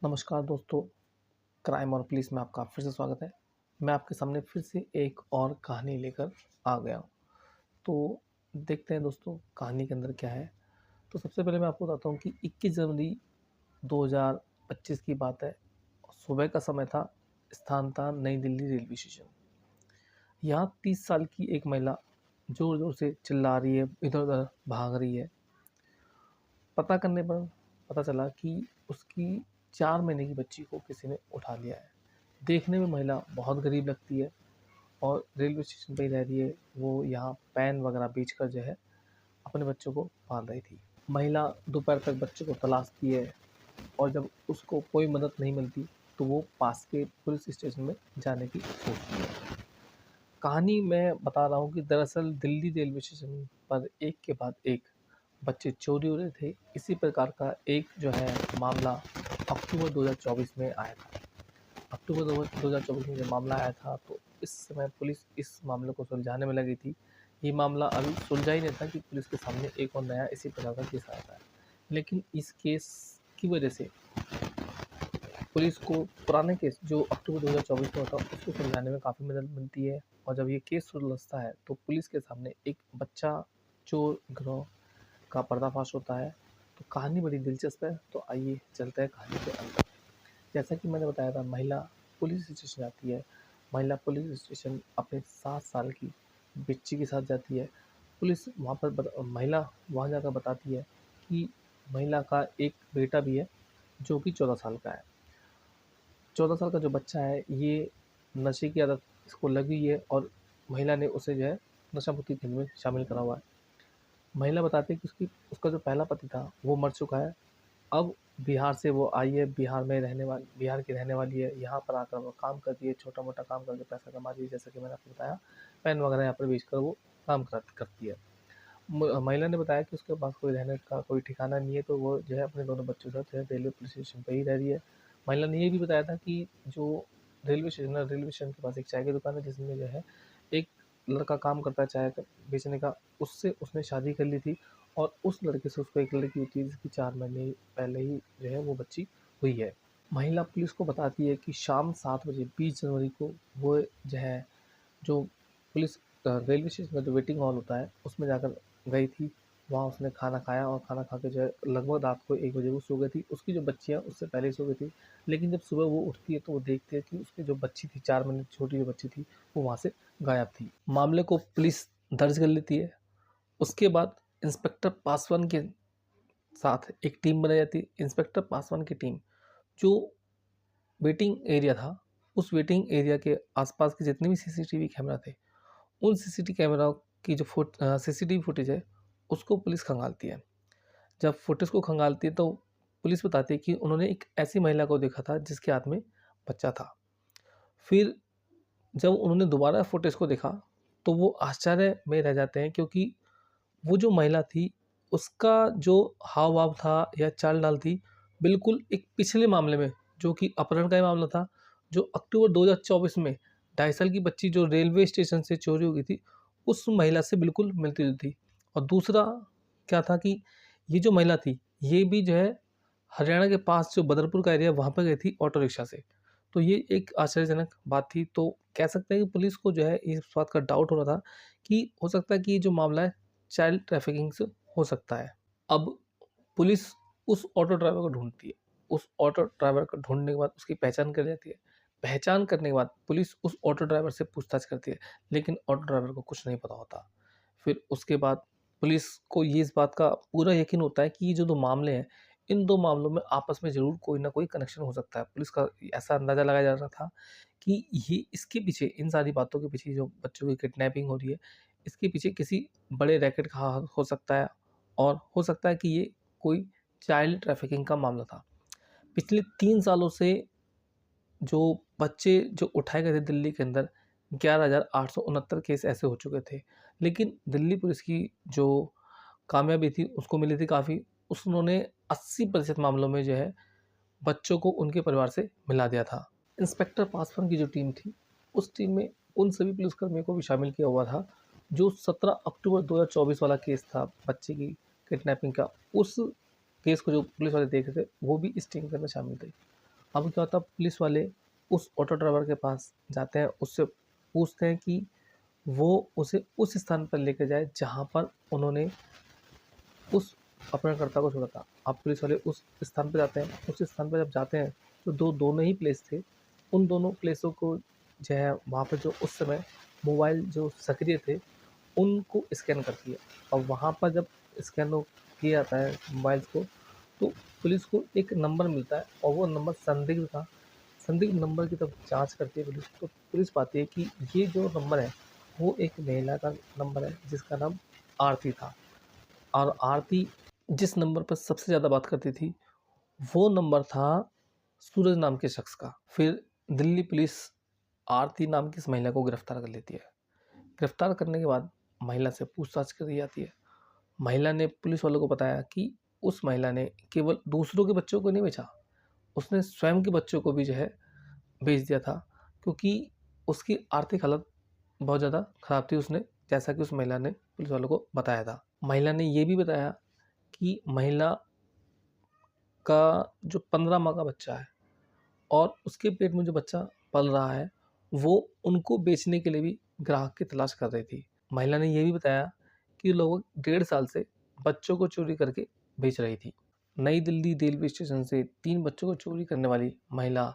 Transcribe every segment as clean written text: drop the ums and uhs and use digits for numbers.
नमस्कार दोस्तों, क्राइम और पुलिस में आपका फिर से स्वागत है। मैं आपके सामने फिर से एक और कहानी लेकर आ गया हूँ। तो देखते हैं दोस्तों कहानी के अंदर क्या है। तो सबसे पहले मैं आपको बताता हूँ कि 21 जनवरी 2025 की बात है। सुबह का समय था, स्थान था नई दिल्ली रेलवे स्टेशन। यहाँ 30 साल की एक महिला ज़ोर-ज़ोर से चिल्ला रही है, इधर-उधर भाग रही है। पता करने पर पता चला कि उसकी 4 महीने की बच्ची को किसी ने उठा लिया है। देखने में महिला बहुत गरीब लगती है और रेलवे स्टेशन पे ही रह रही है। वो यहाँ पैन वगैरह बेचकर जो है अपने बच्चों को पाल रही थी। महिला दोपहर तक बच्चों को तलाशती है और जब उसको कोई मदद नहीं मिलती तो वो पास के पुलिस स्टेशन में जाने की सोचती है। कहानी मैं बता रहा हूँ कि दरअसल दिल्ली रेलवे स्टेशन पर एक के बाद एक बच्चे चोरी हो रहे थे। इसी प्रकार का एक जो है मामला अक्टूबर 2024 में आया था। अक्टूबर 2024 में जब मामला आया था तो इस समय पुलिस इस मामले को सुलझाने में लगी थी। ये मामला अभी सुलझा ही नहीं था कि पुलिस के सामने एक और नया इसी प्रकार का केस आया था। लेकिन इस केस की वजह से पुलिस को पुराने केस जो अक्टूबर 2024 में होता है उसको सुलझाने में काफ़ी मदद मिलती है। और जब ये केस सुलझता है तो पुलिस के सामने एक बच्चा चोर गिरोह का पर्दाफाश होता है। तो कहानी बड़ी दिलचस्प है, तो आइए चलते हैं कहानी के अंदर। जैसा कि मैंने बताया था, महिला पुलिस स्टेशन जाती है। महिला पुलिस स्टेशन अपने 7 साल की बच्ची के साथ जाती है। पुलिस वहाँ पर महिला वहाँ जाकर बताती है कि महिला का एक बेटा भी है जो कि 14 साल का है। 14 साल का जो बच्चा है ये नशे की आदत इसको लगी हुई है और महिला ने उसे जो है नशा मुक्ति केंद्र में शामिल करा हुआ है। महिला बताती है कि उसका जो पहला पति था वो मर चुका है। अब बिहार से वो आई है, बिहार की रहने वाली है। यहाँ पर आकर वो काम करती है, छोटा-मोटा काम करके पैसा कमा रही है, जैसा कि मैंने आपको बताया। पेन वगैरह यहाँ पर बेचकर वो काम करती है। महिला ने बताया कि उसके पास कोई रहने का कोई ठिकाना नहीं है, तो वो जो है अपने दोनों बच्चों के साथ जो है रेलवे पुलिस स्टेशन पे ही रह रही है। महिला ने ये भी बताया था कि जो रेलवे स्टेशन के पास एक चाय की दुकान है जिसमें जो है एक लड़का काम करता है चाय बेचने का, उससे उसने शादी कर ली थी और उस लड़के से उसको एक लड़की हुई थी जिसकी 4 महीने पहले ही जो है वो बच्ची हुई है। महिला पुलिस को बताती है कि शाम 7 बजे 20 जनवरी को वो जो है जो पुलिस रेलवे स्टेशन का जो वेटिंग हॉल होता है उसमें जाकर गई थी। वहाँ उसने खाना खाया और खाना खा के जो है लगभग रात को 1 बजे वो सो गई थी। उसकी जो बच्ची है उससे पहले ही सो गई थी। लेकिन जब सुबह वो उठती है तो वो देखती है कि उसकी जो बच्ची थी, 4 महीने की छोटी जो बच्ची थी, वो वहाँ से गायब थी। मामले को पुलिस दर्ज कर लेती है। उसके बाद इंस्पेक्टर पासवान के साथ एक टीम बनाई जाती है। इंस्पेक्टर पासवान की टीम जो वेटिंग एरिया था, उस वेटिंग एरिया के आसपास के जितने भी सीसीटीवी कैमरा थे, उन सीसीटीवी कैमरा की जो सीसीटीवी फुटेज है उसको पुलिस खंगालती है। जब फुटेज को खंगालती है तो पुलिस बताती है कि उन्होंने एक ऐसी महिला को देखा था जिसके हाथ में बच्चा था। फिर जब उन्होंने दोबारा फुटेज को देखा तो वो आश्चर्य में रह जाते हैं, क्योंकि वो जो महिला थी उसका जो हाव भाव था या चाल डाल थी बिल्कुल एक पिछले मामले में, जो कि अपहरण का ही मामला था, जो अक्टूबर 2024 में 2.5 साल की बच्ची जो रेलवे स्टेशन से चोरी हो गई थी उस महिला से बिल्कुल मिलती जुलती थी। और दूसरा क्या था कि ये जो महिला थी ये भी जो है हरियाणा के पास जो बदरपुर का एरिया वहाँ पर गई थी ऑटो रिक्शा से। तो ये एक आश्चर्यजनक बात थी। तो कह सकते हैं कि पुलिस को जो है इस बात का डाउट हो रहा था कि हो सकता है कि ये जो मामला है चाइल्ड ट्रैफिकिंग से हो सकता है। अब पुलिस उस ऑटो ड्राइवर को ढूँढती है। उस ऑटो ड्राइवर को ढूँढने के बाद उसकी पहचान कर लेती है। पहचान करने के बाद पुलिस उस ऑटो ड्राइवर से पूछताछ करती है, लेकिन ऑटो ड्राइवर को कुछ नहीं पता होता। फिर उसके बाद पुलिस को ये इस बात का पूरा यकीन होता है कि ये जो 2 मामले हैं, इन 2 मामलों में आपस में ज़रूर कोई ना कोई कनेक्शन हो सकता है। पुलिस का ऐसा अंदाज़ा लगाया जा रहा था कि ये इसके पीछे, इन सारी बातों के पीछे जो बच्चों की किडनैपिंग हो रही है, इसके पीछे किसी बड़े रैकेट का हाथ हो सकता है और हो सकता है कि ये कोई चाइल्ड ट्रैफिकिंग का मामला था। पिछले 3 सालों से जो बच्चे जो उठाए गए थे दिल्ली के अंदर, 11,869 केस ऐसे हो चुके थे। लेकिन दिल्ली पुलिस की जो कामयाबी थी उसको मिली थी काफ़ी। उन्होंने 80% मामलों में जो है बच्चों को उनके परिवार से मिला दिया था। इंस्पेक्टर पासवान की जो टीम थी, उस टीम में उन सभी पुलिसकर्मियों को भी शामिल किया हुआ था जो 17 अक्टूबर 2024 वाला केस था बच्चे की किडनैपिंग का। उस केस को जो पुलिस वाले देख रहे थे वो भी इस टीम के अंदर शामिल थे। अब क्या होता है, पुलिस वाले उस ऑटो ड्राइवर के पास जाते हैं, उससे पूछते हैं कि वो उसे उस स्थान पर लेकर जाए जहाँ पर उन्होंने उस अपहरणकर्ता को छोड़ा था। अब पुलिस वाले उस स्थान पर जाते हैं, उस स्थान पर जब जाते हैं तो दोनों ही प्लेस थे। उन दोनों प्लेसों को जो है वहाँ पर जो उस समय मोबाइल जो सक्रिय थे उनको स्कैन करती है, और वहाँ पर जब स्कैन किया जाता है मोबाइल्स को, तो पुलिस को एक नंबर मिलता है और वो नंबर संदिग्ध था। संदिग्ध नंबर की जब जांच करती है पुलिस, तो पुलिस पाती है कि ये जो नंबर है वो एक महिला का नंबर है जिसका नाम आरती था। और आरती जिस नंबर पर सबसे ज़्यादा बात करती थी वो नंबर था सूरज नाम के शख्स का। फिर दिल्ली पुलिस आरती नाम की इस महिला को गिरफ्तार कर लेती है। गिरफ्तार करने के बाद महिला से पूछताछ करी जाती है। महिला ने पुलिस वालों को बताया कि उस महिला ने केवल दूसरों के बच्चों को नहीं बेचा, उसने स्वयं के बच्चों को भी जो है बेच दिया था, क्योंकि उसकी आर्थिक हालत बहुत ज़्यादा ख़राब थी। उसने, जैसा कि उस महिला ने पुलिस वालों को बताया था। महिला ने ये भी बताया कि महिला का जो 15 माह का बच्चा है और उसके पेट में जो बच्चा पल रहा है वो उनको बेचने के लिए भी ग्राहक की तलाश कर रही थी। महिला ने यह भी बताया कि लगभग 1.5 साल से बच्चों को चोरी करके बेच रही थी। नई दिल्ली रेलवे स्टेशन से 3 बच्चों को चोरी करने वाली महिला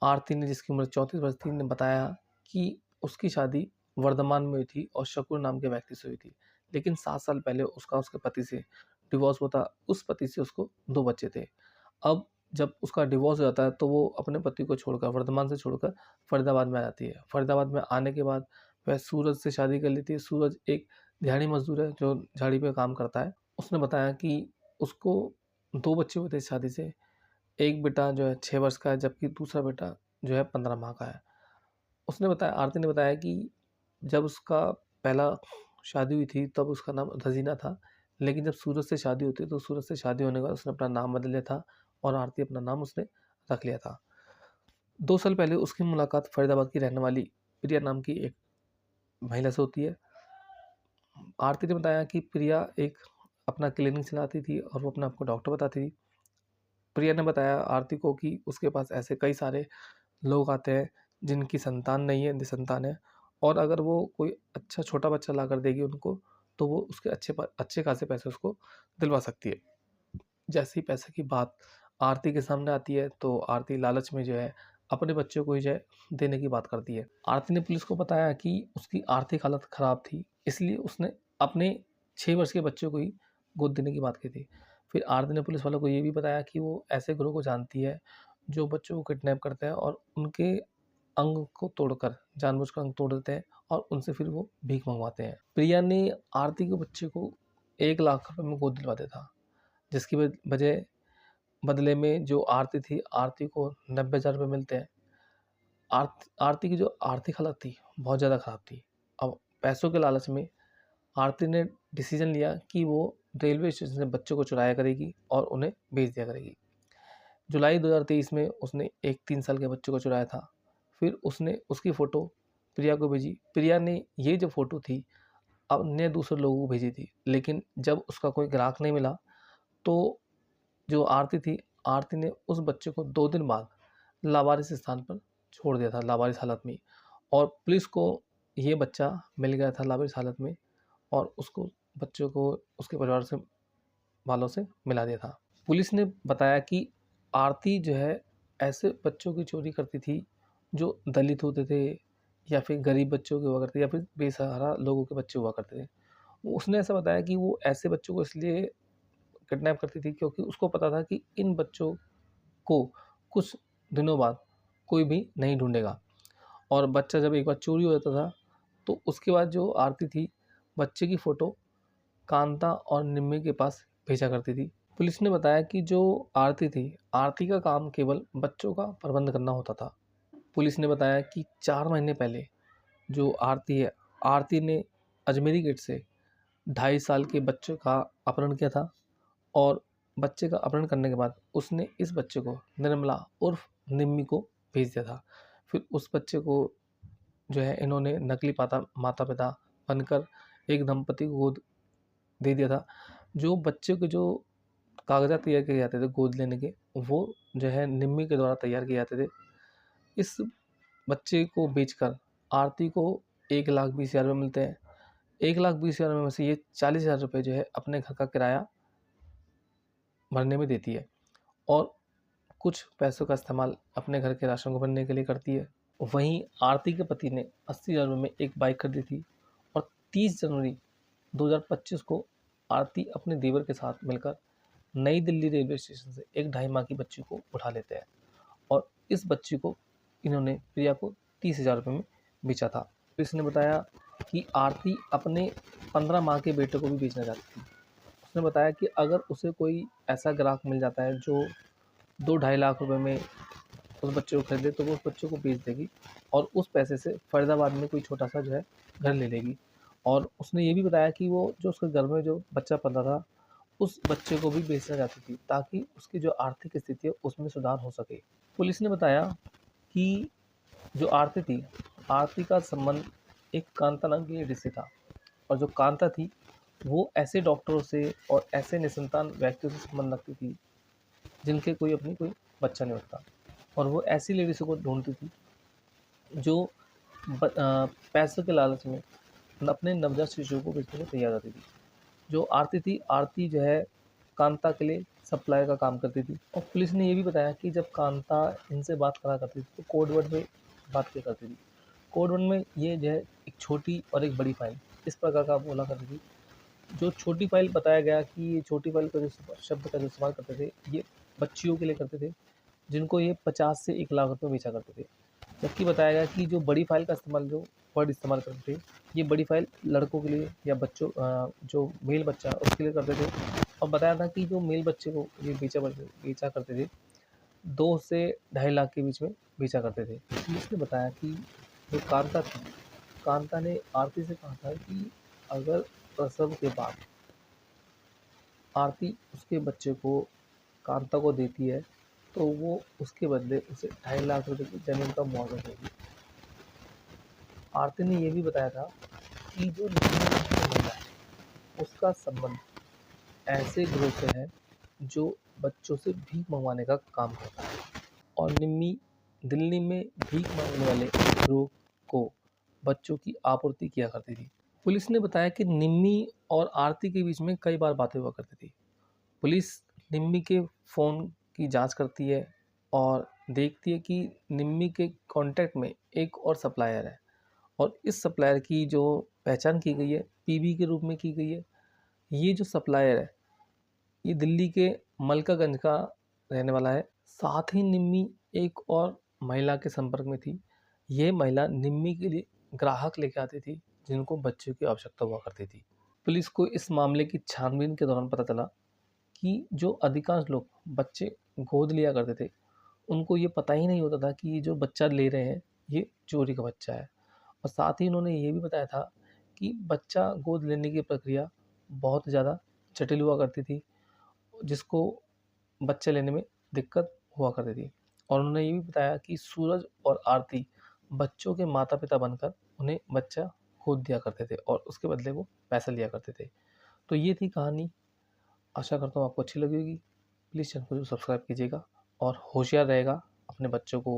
आरती ने, जिसकी उम्र 34 वर्ष थी, ने बताया कि उसकी शादी वर्धमान में हुई थी और शकुर नाम के व्यक्ति से हुई थी, लेकिन 7 साल पहले उसका उसके पति से डिवोर्स हुआ था। उस पति से उसको 2 बच्चे थे। अब जब उसका डिवोर्स हो जाता है तो वो अपने पति को छोड़कर, वर्धमान से छोड़कर फरीदाबाद में आ जाती है। फरीदाबाद में आने के बाद वह सूरज से शादी कर लेती है। सूरज एक दिहाड़ी मजदूर है जो झाड़ी पे काम करता है। उसने बताया कि उसको 2 बच्चे हुए थे इस शादी से। एक बेटा जो है 6 वर्ष का है, जबकि दूसरा बेटा जो है 15 माह का है। उसने बताया, आरती ने बताया कि जब उसका पहला शादी हुई थी तब उसका नाम रजीना था, लेकिन जब सूरज से शादी होती है तो सूरज से शादी होने के बाद उसने अपना नाम बदल लिया था और आरती अपना नाम उसने रख लिया था। 2 साल पहले उसकी मुलाकात फरीदाबाद की रहने वाली प्रिया नाम की एक महिला से होती है। आरती ने बताया कि प्रिया एक अपना क्लिनिक चलाती थी और वो अपने आप को डॉक्टर बताती थी। प्रिया ने बताया आरती को कि उसके पास ऐसे कई सारे लोग आते हैं जिनकी संतान नहीं है, निसंतान है, और अगर वो कोई अच्छा छोटा बच्चा ला कर देगी उनको, तो वो उसके अच्छे खासे पैसे उसको दिलवा सकती है। जैसे ही पैसे की बात आरती के सामने आती है तो आरती लालच में जो है अपने बच्चों को ही जो है देने की बात करती है। आरती ने पुलिस को बताया कि उसकी आर्थिक हालत खराब थी, इसलिए उसने अपने 6 वर्ष के बच्चों को ही गोद देने की बात की थी। फिर आरती ने पुलिस वालों को ये भी बताया कि वो ऐसे ग्रोह को जानती है जो बच्चों को किडनैप करते हैं और उनके अंग को तोड़कर, जानबूझकर अंग तोड़ देते हैं और उनसे फिर वो भीख मंगवाते हैं। प्रिया ने आरती के बच्चे को 1 लाख रुपए में गोद दिलवा दिया था, जिसकी बजाय बदले में जो आरती थी, आरती को 90,000 रुपये मिलते हैं। आरती की जो आर्थिक हालत थी बहुत ज़्यादा ख़राब थी। अब पैसों के लालच में आरती ने डिसीजन लिया कि वो रेलवे स्टेशन से बच्चों को चुराया करेगी और उन्हें बेच दिया करेगी। जुलाई 2023 में उसने एक 3 साल के बच्चे को चुराया था। फिर उसने उसकी फ़ोटो प्रिया को भेजी। प्रिया ने ये जो फ़ोटो थी अन्य दूसरे लोगों को भेजी थी, लेकिन जब उसका कोई ग्राहक नहीं मिला तो जो आरती थी, आरती ने उस बच्चे को 2 दिन बाद लावारिस स्थान पर छोड़ दिया था, लावारिस हालत में। और पुलिस को ये बच्चा मिल गया था लावारिस हालत में और उसको, बच्चे को उसके परिवार से वालों से मिला दिया था। पुलिस ने बताया कि आरती जो है ऐसे बच्चों की चोरी करती थी जो दलित होते थे या फिर गरीब बच्चों के हुआ करते या फिर बेसहारा लोगों के बच्चे हुआ करते थे। उसने ऐसा बताया कि वो ऐसे बच्चों को इसलिए किडनैप करती थी क्योंकि उसको पता था कि इन बच्चों को कुछ दिनों बाद कोई भी नहीं ढूंढेगा, और बच्चा जब एक बार चोरी हो जाता था तो उसके बाद जो आरती थी बच्चे की फ़ोटो कांता और निम्मी के पास भेजा करती थी। पुलिस ने बताया कि जो आरती थी, आरती का काम केवल बच्चों का प्रबंध करना होता था। पुलिस ने बताया कि 4 महीने पहले जो आरती है, आरती ने अजमेरी गेट से 2.5 साल के बच्चे का अपहरण किया था और बच्चे का अपहरण करने के बाद उसने इस बच्चे को निर्मला उर्फ निम्मी को भेज दिया था। फिर उस बच्चे को जो है इन्होंने नकली माता पिता बनकर एक दंपति को गोद दे दिया था। जो बच्चे के जो कागज़ात तैयार किए जाते थे गोद लेने के, वो जो है निम्मी के द्वारा तैयार किए जाते थे। इस बच्चे को बेचकर आरती को 1,20,000 रुपये मिलते हैं। 1,20,000 में से ये 40,000 रुपये जो है अपने घर का किराया भरने में देती है और कुछ पैसों का इस्तेमाल अपने घर के राशन को भरने के लिए करती है। वहीं आरती के पति ने 80,000 रुपये में एक बाइक खरीदी थी और 30 जनवरी 2025 को आरती अपने देवर के साथ मिलकर नई दिल्ली रेलवे स्टेशन से एक 2.5 माह की बच्ची को उठा लेते हैं और इस बच्ची को इन्होंने प्रिया को 30,000 रुपये में बेचा था। पुलिस ने बताया कि आरती अपने 15 माह के बेटे को भी बेचना चाहती थी। उसने बताया कि अगर उसे कोई ऐसा ग्राहक मिल जाता है जो 2-2.5 लाख रुपए में उस बच्चे को खरीदे तो वो उस बच्चे को बेच देगी और उस पैसे से फरीदाबाद में कोई छोटा सा जो है घर ले लेगी। और उसने ये भी बताया कि वो जो उसके घर में जो बच्चा पल रहा था उस बच्चे को भी बेचना चाहती थी ताकि उसकी जो आर्थिक स्थिति है उसमें सुधार हो सके। पुलिस ने बताया कि जो आरती थी, आरती का संबंध एक कांता नाम की लेडी से था और जो कांता थी वो ऐसे डॉक्टरों से और ऐसे निसंतान व्यक्तियों से संबंध रखती थी जिनके कोई बच्चा नहीं होता और वो ऐसी लेडीज़ को ढूंढती थी जो पैसों के लालच में अपने नवजात शिशुओं को बेचने को तैयार रहती थी। जो आरती थी, आरती जो है कांता के लिए सप्लाई का काम करती थी और पुलिस ने ये भी बताया कि जब कांता इनसे बात करा करती थी तो कोड वर्ड में बात किया करती थी। कोड वर्ड में ये जो है एक छोटी और एक बड़ी फाइल इस प्रकार का बोला करती थी। जो छोटी फाइल बताया गया कि ये छोटी फाइल का जो शब्द का जो इस्तेमाल करते थे ये बच्चियों के लिए करते थे जिनको ये 50 से 1 लाख रुपए बेचा करते थे। जबकि बताया गया कि जो बड़ी फाइल का इस्तेमाल जो वर्ड इस्तेमाल करते थे ये बड़ी फाइल लड़कों के लिए या बच्चों जो मेल बच्चा उसके लिए करते थे और बताया था कि जो मेल बच्चे को ये बेचा करते थे 2 से 2.5 लाख के बीच में बेचा करते थे। पुलिस ने बताया कि जो कांता थी, कांता ने आरती से कहा था कि अगर प्रसव के बाद आरती उसके बच्चे को कांता को देती है तो वो उसके बदले उसे 2.5 लाख रुपए की ज़मीन का मुआवजा देगी। आरती ने यह भी बताया था कि जो महिला है उसका संबंध ऐसे ग्रोह से है जो बच्चों से भीख मंगवाने का काम करता है और निम्मी दिल्ली में भीख मांगने वाले ग्रोह को बच्चों की आपूर्ति किया करती थी। पुलिस ने बताया कि निम्मी और आरती के बीच में कई बार बातें हुआ करती थी। पुलिस निम्मी के फ़ोन की जांच करती है और देखती है कि निम्मी के कांटेक्ट में एक और सप्लायर है और इस सप्लायर की जो पहचान की गई है पीबी के रूप में की गई है। ये जो सप्लायर है ये दिल्ली के मलकागंज का रहने वाला है। साथ ही निम्मी एक और महिला के संपर्क में थी। ये महिला निम्मी के लिए ग्राहक लेके आती थी जिनको बच्चों की आवश्यकता हुआ करती थी। पुलिस को इस मामले की छानबीन के दौरान पता चला कि जो अधिकांश लोग बच्चे गोद लिया करते थे उनको ये पता ही नहीं होता था कि ये जो बच्चा ले रहे हैं ये चोरी का बच्चा है और साथ ही उन्होंने ये भी बताया था कि बच्चा गोद लेने की प्रक्रिया बहुत ज़्यादा जटिल हुआ करती थी जिसको बच्चे लेने में दिक्कत हुआ करती थी और उन्होंने ये भी बताया कि सूरज और आरती बच्चों के माता पिता बनकर उन्हें बच्चा गोद दिया करते थे और उसके बदले वो पैसा लिया करते थे। तो ये थी कहानी। आशा करता हूँ आपको अच्छी लगी होगी। प्लीज़ चैनल को सब्सक्राइब कीजिएगा और होशियार रहेगा। अपने बच्चों को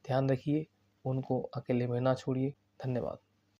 ध्यान रखिए, उनको अकेले में ना छोड़िए। धन्यवाद।